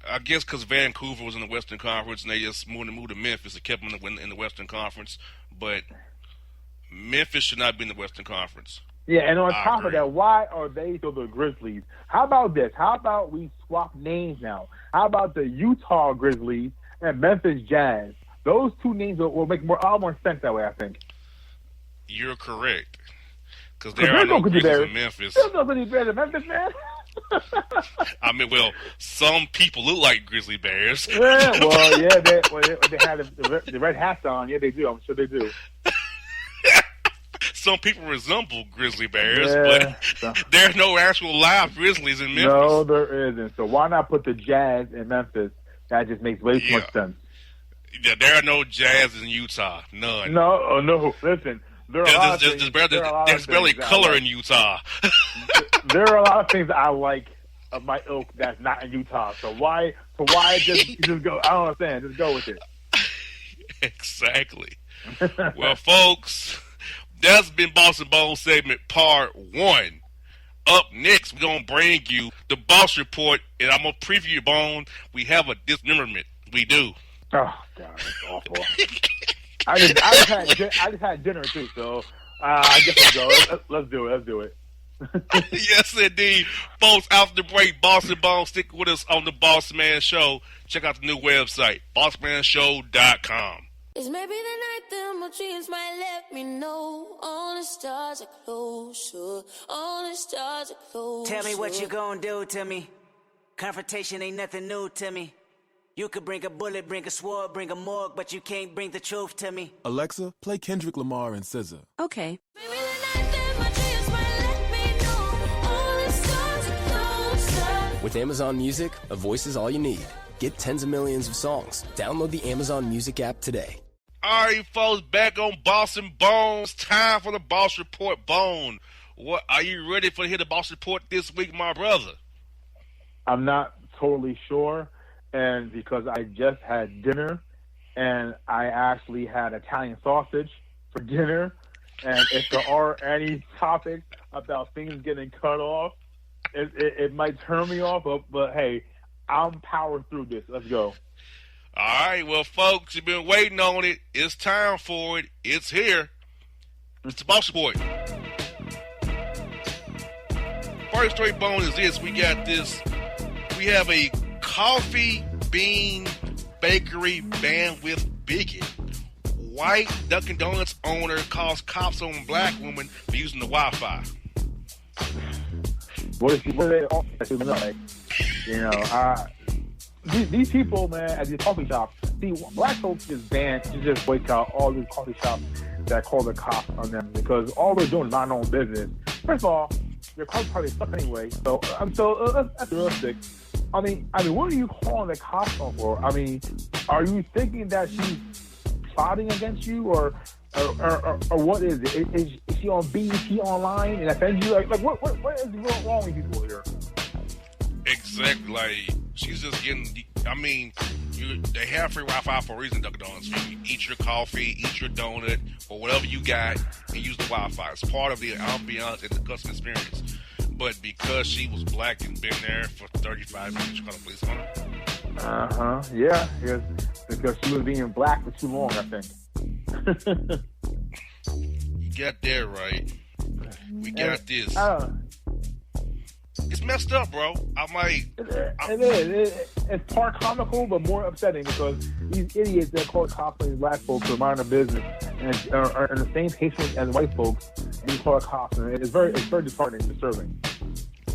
I guess because Vancouver was in the Western Conference and they just moved to Memphis and kept them in the Western Conference. But Memphis should not be in the Western Conference. Yeah, and on top of that, why are they still the Grizzlies? How about this? How about we swap names now? How about the Utah Grizzlies and Memphis Jazz? Those two names will make all more sense that way, I think. You're correct. Because there are no Grizzlies in Memphis. There's nobody better than Memphis, man. I mean, well, some people look like grizzly bears. Yeah, well, yeah, they had the red hats on. Yeah, they do. I'm sure they do. Some people resemble grizzly bears, but there's no actual live grizzlies in Memphis. No, there isn't. So why not put the Jazz in Memphis? That just makes way too much sense. Yeah, there are no Jazz in Utah. None. No. Listen. There's barely color in Utah. There are a lot of things I like of my ilk that's not in Utah. So why just go? I don't understand. Just go with it. Exactly. Well, folks, that's been Boss and Bone segment part 1. Up next, we're going to bring you the Boss Report, and I'm going to preview, Bone. We have a dismemberment. We do. Oh, God, that's awful. I just had dinner too, so I guess let's go. Let's do it. Yes, indeed. Folks, after the break, Boss and Bone, stick with us on the Bossman Show. Check out the new website, bossmanshow.com. It's maybe the night that my dreams might let me know. All the stars are closer. All the stars are closer. Tell me what you gonna do to me. Confrontation ain't nothing new to me. You could bring a bullet, bring a sword, bring a morgue, but you can't bring the truth to me. Alexa, play Kendrick Lamar and SZA. Okay. With Amazon Music, a voice is all you need. Get tens of millions of songs. Download the Amazon Music app today. All right, folks, back on Boss and Bones. Time for the Boss Report, Bone. What are you ready for to hear the Boss Report this week, my brother? I'm not totally sure, and because I just had dinner, and I actually had Italian sausage for dinner, and if there are any topics about things getting cut off, it might turn me off, but hey, I'm powering through this. Let's go. All right, well, folks, you've been waiting on it. It's time for it. It's here. It's the Boss Report. First story, Bone, is this. We have a coffee bean bakery banned with bigot. White Dunkin' Donuts owner calls cops on black woman for using the Wi-Fi. What are they all like? You know, these people, man, at these coffee shops, see, black folks is banned to just boycott all these coffee shops that call the cops on them because all they're doing is not their own business. First of all, your cops probably suck anyway. So that's realistic. I mean, what are you calling the cops on for? I mean, are you thinking that she's plotting against you, or what is it? Is she on BET online and offends you? Like what is wrong with people here? Exactly. Like, she's just getting. I mean, they have free Wi-Fi for a reason, Dunkin' Donuts. You eat your coffee, eat your donut, or whatever you got, and use the Wi-Fi. It's part of the ambiance and the customer experience. But because she was black and been there for 35 minutes, you call the police on her? Yeah. Because she was being black for too long, I think. You got that right. We got this. It's messed up, bro. It is. It's part comical, but more upsetting because these idiots that call cops on these black folks who are minding their business and are in the same patient as white folks, and you call cops, and it's very disheartening and disturbing.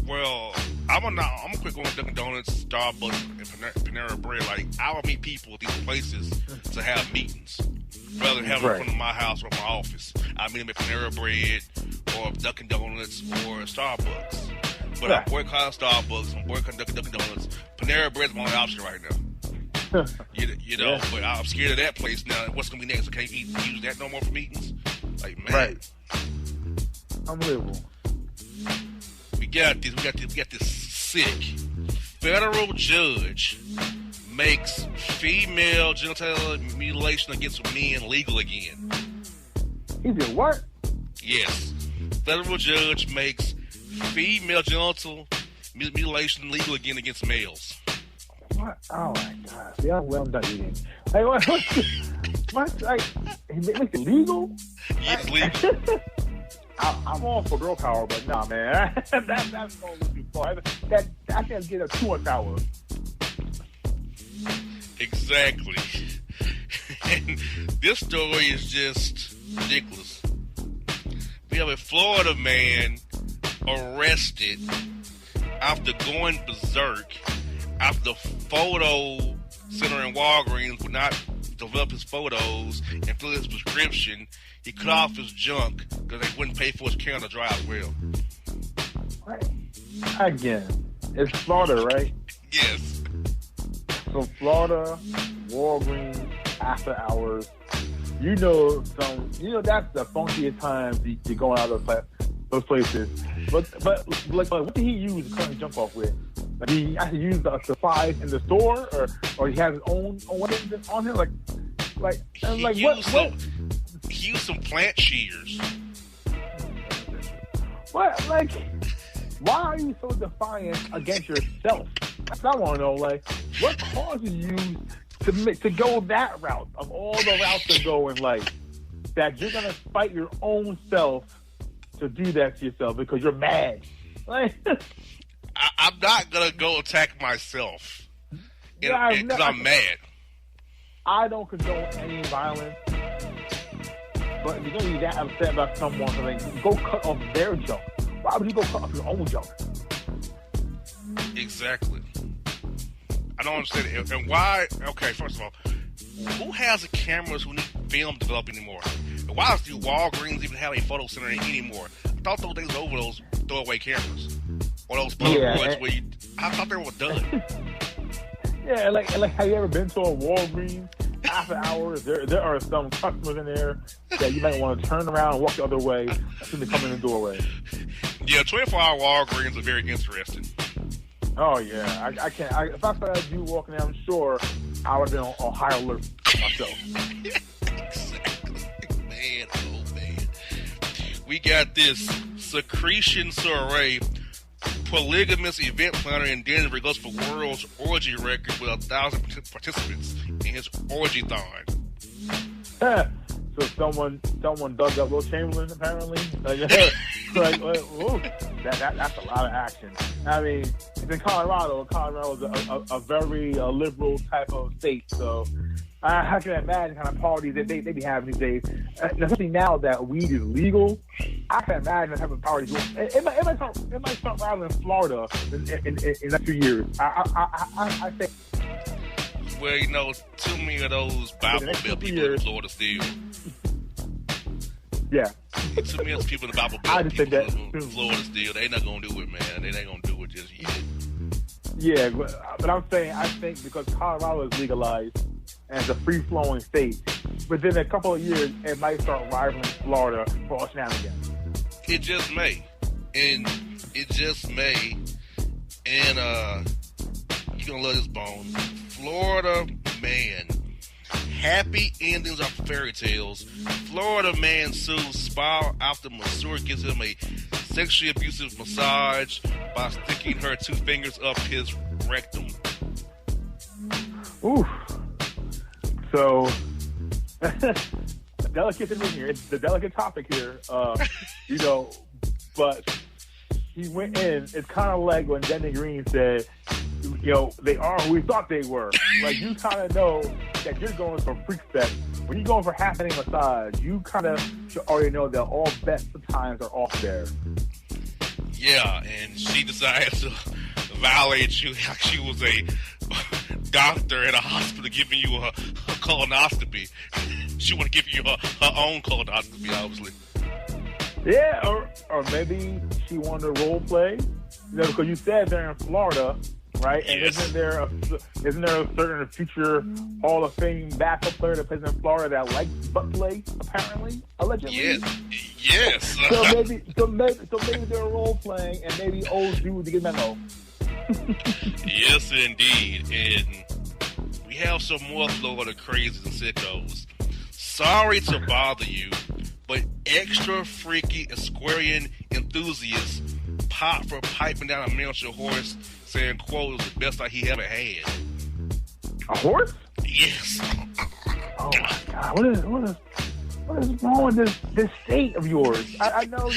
Well, I'm gonna quit going to Dunkin' Donuts, Starbucks, and Panera Bread. Like, I will meet people at these places to have meetings, rather than having them in front of my house or my office. I meet them at Panera Bread or Dunkin' Donuts or Starbucks. But I'm boycotting Starbucks, I'm boycotting Dunkin' Donuts. Panera Bread's my only option right now. you know, but I'm scared of that place now. What's gonna be next? I can't use that no more for meetings. Like, man, right? Unbelievable. We got this sick federal judge makes female genital mutilation against men legal again. He did what? Yes, federal judge makes female genital mutilation legal again against males. What? Oh my God! See, I'm well done eating. Hey, what? Like, he makes it legal? Yes, legal. I'm all for girl power, but nah, man. That's going too far. I can't get a 2 on power. Exactly. And this story is just ridiculous. We have a Florida man arrested after going berserk after the photo center in Walgreens would not develop his photos and fill his prescription. He cut off his junk because they wouldn't pay for his Canada Dry as well. Again, it's Florida, right? Yes. So Florida, Walgreens, after hours. You know that's the funkiest time to go out of those places. But what did he use to cut his junk off with? Like, he actually used the supplies in the store, or he had his own weapons on him, He used some plant shears. What? Like, why are you so defiant against yourself? That's what I want to know. Like, what causes you to go that route of all the routes to go in life? That you're gonna fight your own self to do that to yourself because you're mad. Like, I'm not gonna go attack myself because I'm mad. I don't condone any violence. But if you're going to be that upset about someone, go cut off their junk. Why would you go cut off your own junk? Exactly. I don't understand it. And why? Okay, first of all, who has the cameras who need film developed anymore? And why does the Walgreens even have a photo center anymore? I thought those days were over, those throwaway cameras. Or those Polaroids where I thought they were done. Yeah, like have you ever been to a Walgreens? After hours, there are some customers in there that you might want to turn around and walk the other way as soon as they come in the doorway. Yeah, 24-hour Walgreens are very interesting. Oh, yeah. I can't. If I saw that dude walking there, I'm sure I would have been on high alert myself. Exactly. Man, oh, man. We got this Secretion Soiree. Polygamous event planner in Denver goes for world's orgy record with 1,000 participants in his orgy-thon. So someone dug up Will Chamberlain, apparently. That's a lot of action. I mean, it's in Colorado. Colorado is a very liberal type of state, so I can imagine kind of parties that they be having these days. Especially now that weed is legal, I can imagine them having parties. It might start rather in Florida in the next few years. I think. Well, you know, too many of those Bible Belt people in Florida still. Yeah. Too many of those people in the Bible Belt people in Florida still. They not gonna do it, man. They ain't gonna do it just yet. Yeah, but I'm saying, I think because Colorado is legalized and it's a free-flowing state, within a couple of years, it might start rivaling Florida for all shenanigans. It just may. And it just may. And, you're gonna love this, Bone. Florida man. Happy endings are fairy tales. Florida man sues spa after masseur gives him a sexually abusive massage by sticking her 2 fingers up his rectum. Oof. So, delicate thing here. It's the delicate topic here. You know, but he went in. It's kind of like when Denny Green said, you know, they are who we thought they were. Like, you kind of know that you're going for freak fest. When you're going for half-inning massage, you kind of should already know that all bets sometimes are off there. Yeah, and she decided to violate you like she was a doctor at a hospital giving you a colonoscopy. She want to give you her own colonoscopy, obviously. Yeah, or maybe she wanted to role play. You know, because you said they're in Florida, right? And yes. isn't there a certain future Hall of Fame basketball player that plays in Florida that likes butt play, apparently, allegedly? Yes. So maybe they're role playing, and maybe old dude to get memo. Yes, indeed. And we have some more Florida crazies and sickos. Sorry to bother you, but extra freaky Aquarian enthusiasts pop for piping down a miniature horse, saying, quote, it was the best he ever had. A horse? Yes. Oh my God! What is wrong with this state of yours? I know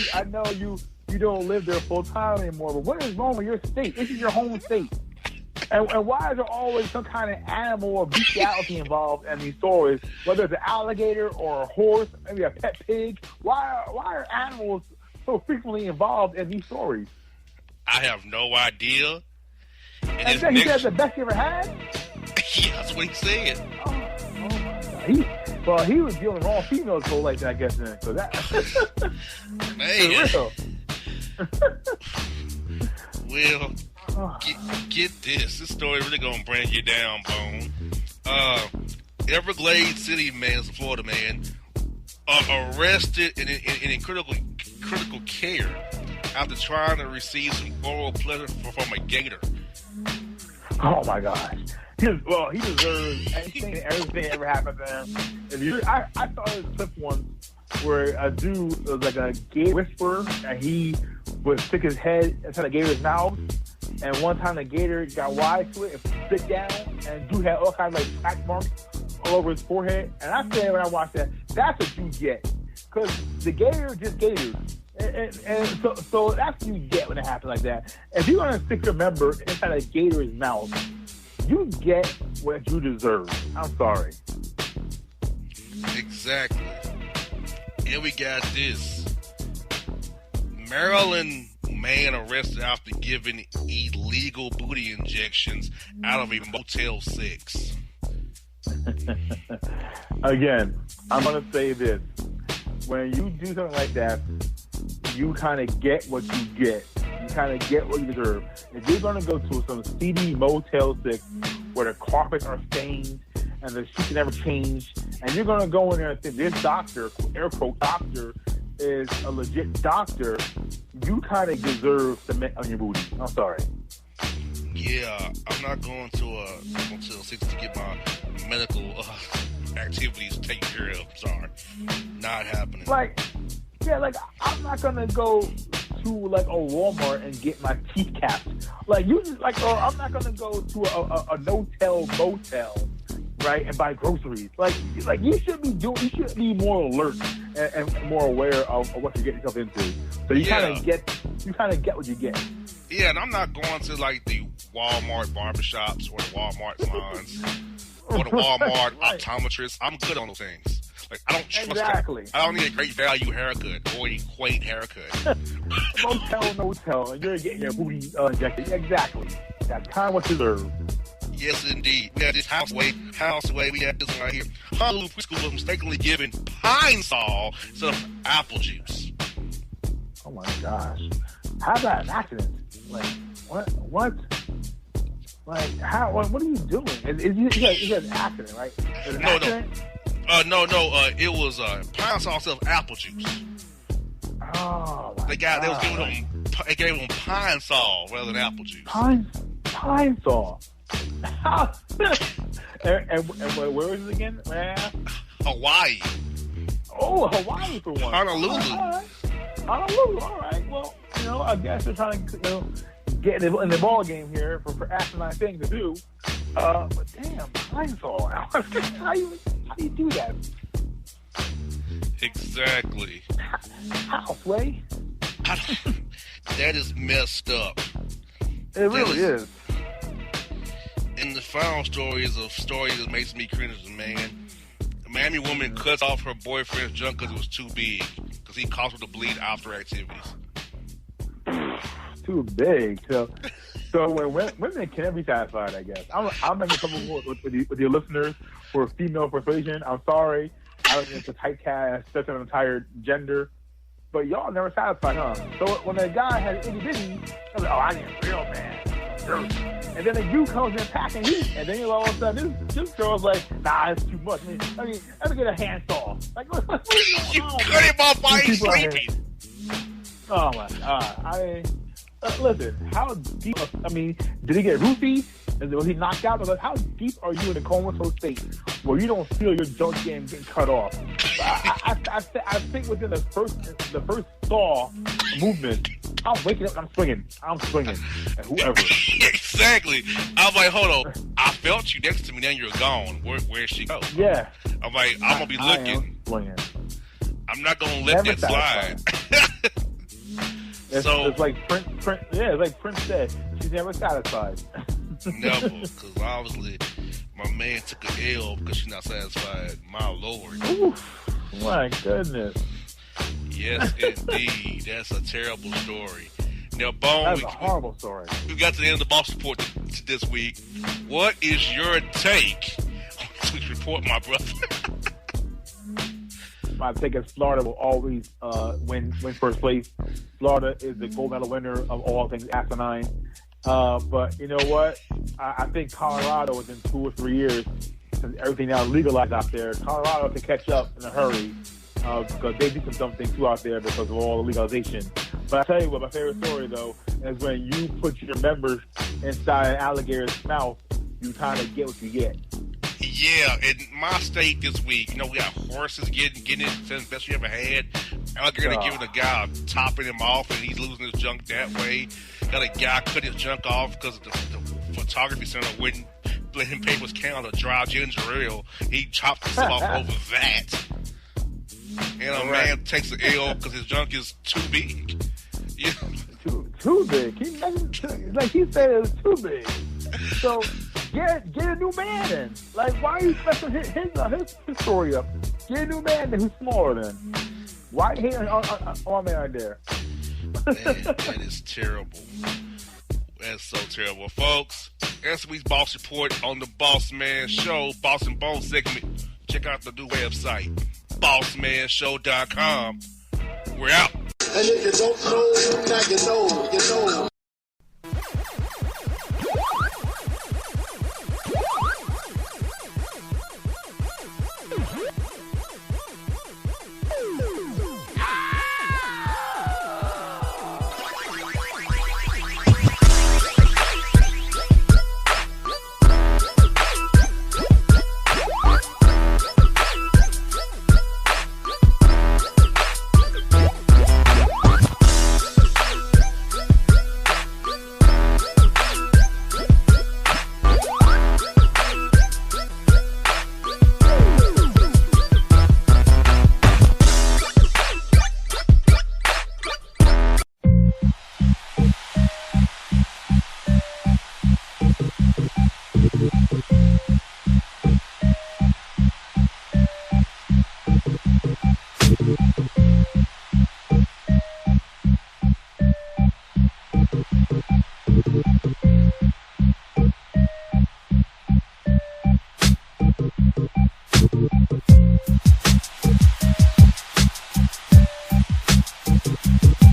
you don't live there full time anymore, but what is wrong with your state? This is your home state. And why is there always some kind of animal or bestiality involved in these stories? Whether it's an alligator or a horse, maybe a pet pig. Why are animals so frequently involved in these stories? I have no idea. And then he said the best he ever had? Yeah, that's what he said. Oh my God. He was dealing with wrong females whole like that, I guess. Then. So that. Hey. For real. Well, get this. This story really gonna bring you down, Bone. Everglades City man, Florida man, arrested and in critical care after trying to receive some oral pleasure from a gator. Oh my gosh. He deserves anything and everything that ever happened to him. I saw this clip once where a dude was like a gator whisperer, and he would stick his head inside a gator's mouth. And one time the gator got wise to it and spit down, and dude had all kinds of like track marks all over his forehead. And I said when I watched that, that's what you get, because the gator just gators. And so that's what you get when it happens like that. If you're gonna stick your member inside a gator's mouth, you get what you deserve. I'm sorry. Exactly. And we got this. Maryland man arrested after giving illegal booty injections out of a Motel 6. Again, I'm going to say this. When you do something like that, you kind of get what you get. You kind of get what you deserve. If you're going to go to some seedy Motel 6 where the carpets are stained and the sheets never change, and you're going to go in there and think this doctor, air quote doctor, is a legit doctor, you kind of deserve cement on your booty. I'm sorry. Yeah, I'm not going to Motel 6 to get my medical activities taken care of. Sorry. Not happening. I'm not going to go to like a Walmart and get my teeth capped. Or I'm not going to go to a no-tell motel, right, and buy groceries. You should be more alert and more aware of what you're getting yourself into. So you kind of get what you get. Yeah, and I'm not going to like the Walmart barbershops or the Walmart salons or the Walmart optometrists. I'm good on those things. Like, I don't trust that. I don't need a great value haircut or a quaint haircut. Motel, and you're getting your booty injected. Exactly. That's kind of what you deserve. Yes, indeed. We had this houseway. We had this one right here. Honolulu preschool mistakenly given pine sol instead of apple juice. Oh my gosh! How's that an accident? Like what? Like how? What are you doing? Is it an accident, right? Is it an accident? No. It was pine sol instead of apple juice. Oh my They gave them pine sol rather than apple juice. Pine sol. and where was it again? Hawaii. Oh, Hawaii for one. Honolulu. Honolulu. All right. Well, I guess they're trying to, get in the ball game here for asinine thing to do. But damn, pine sol. How do you do that? Exactly. How, Sway? That is messed up. It really is. And the final story is a story that makes me cringe as a man. A Miami woman cuts off her boyfriend's junk because it was too big, because he caused her to bleed after activities. Too big. So when women can be satisfied, I guess. I'm making trouble with your listeners for female persuasion. I'm sorry. I don't think it's a typecast, such an entire gender. But y'all never satisfied, huh? So when a guy has itty bitty, I'm like, I need a real man. And then the dude comes in packing heat, and then all of a sudden this girl's like, nah, it's too much. I mean, let me get a handsaw. Like, what is going on? You cut him off while he's sleeping. Oh my God! I mean, listen, how deep? I mean, did he get roofied? Was he knocked out? Like, how deep are you in a comatose state where you don't feel your junk getting cut off? I think within the first saw movement, I'm waking up and I'm swinging at whoever. Exactly. I was like, hold on. I felt you next to me. Then you're gone. Where'd she go? Yeah. I'm like, I'm gonna be looking. I'm not gonna let that slide. It's like Prince. Yeah, it's like Prince said. She's never satisfied. Never, because obviously my man took an L because she's not satisfied. My Lord. Oof, my goodness. Yes, indeed. That's a terrible story. Now, Bone, that's a horrible story. We got to the end of the Boss Report this week. What is your take on this week's report, my brother? My take is Florida will always win first place. Florida is the gold medal winner of all things asinine. But you know what? I think Colorado, within 2 or 3 years, since everything now legalized out there, Colorado can catch up in a hurry because they do some dumb things too out there because of all the legalization. But I tell you what, my favorite story though is when you put your members inside an alligator's mouth, you kind of get what you get. Yeah, in my state this week, we got horses getting it since best you ever had. Alligator giving a guy topping him off, and he's losing his junk that way. Got a guy cut his junk off because the photography center wouldn't let him pay his count of dry ginger ale. He chopped himself off over that. And a man takes an L because his junk is too big. Yeah. Too big. Like he said, it was too big. So get a new man in. Like, why are you messing his story up? Get a new man in who's smaller than. Why hate on man right there? Man, that is terrible. That's so terrible. Folks, that's week's Boss Report on the Bossman Show, Boss and Bone segment. Check out the new website, bossmanshow.com. We're out. And if you don't know, now you know.